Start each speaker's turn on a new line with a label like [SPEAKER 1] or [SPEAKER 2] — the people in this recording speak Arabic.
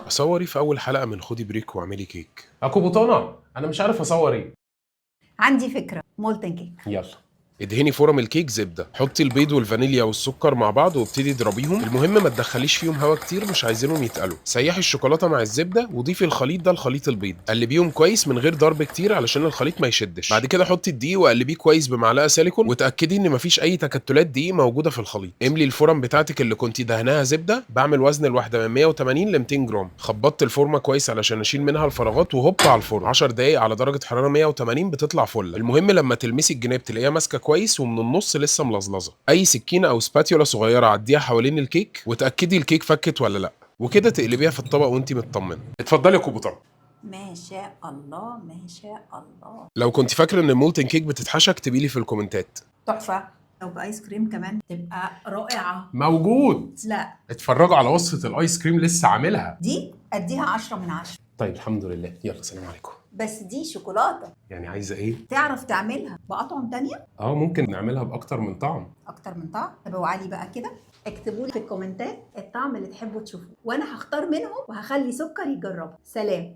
[SPEAKER 1] صوري في اول حلقه من خدي بريك واعملي كيك.
[SPEAKER 2] اكو بطانه، انا مش عارف اصور ايه.
[SPEAKER 3] عندي فكرة، مولتن كيك.
[SPEAKER 2] يلا.
[SPEAKER 1] ادهني فرم الكيك زبده، حطي البيض والفانيليا والسكر مع بعض وابتدي اضربيهم. المهم ما تدخليش فيهم هوا كتير، مش عايزينهم يتقلوا. سيحي الشوكولاته مع الزبده وضيفي الخليط ده لخليط البيض، قلبيهم كويس من غير ضرب كتير علشان الخليط ما يشدش. بعد كده حطي الدقيق وقلبيه كويس بمعلقه سيليكون، وتاكدي ان مفيش اي تكتلات دقيق موجوده في الخليط. املي الفرم بتاعتك اللي كنتي دهناها زبده. بعمل وزن الواحده من 180 ل 200 جرام. خبطت الفورمه كويس علشان اشيل منها الفراغات وهوب على الفرن 10 دقايق على درجه حراره 180 بتطلع فله. المهم لما تلمسي الجناب تلاقيها ماسكه كويس ومن النص لسه ملزلزه. اي سكينه او سباتيولا صغيره عديها حوالين الكيك وتاكدي الكيك فكت ولا لا، وكده تقلبيها في الطبق وانتي مطمنه.
[SPEAKER 2] اتفضلي يا كوبوطه.
[SPEAKER 3] ما شاء الله ما شاء الله،
[SPEAKER 1] لو كنت فاكره ان المولتن كيك بتتحشى اكتبي لي في الكومنتات.
[SPEAKER 3] تحفة. لو بآيس كريم كمان تبقى رائعة.
[SPEAKER 2] موجود.
[SPEAKER 3] لا
[SPEAKER 2] اتفرجوا على وصفه الايس كريم لسه عاملها.
[SPEAKER 3] دي أديها 10 من 10.
[SPEAKER 2] طيب الحمد لله، يلا سلام عليكم.
[SPEAKER 3] بس دي شوكولاتة
[SPEAKER 2] يعني عايزه ايه؟
[SPEAKER 3] تعرف تعملها بأطعم تانية
[SPEAKER 2] ممكن نعملها باكتر من طعم.
[SPEAKER 3] أكتر من طعم. طب وعلي بقى كده اكتبوا لي في الكومنتات الطعم اللي تحبوا تشوفوه، وأنا هختار منهم وهخلي سكر يجربه. سلام.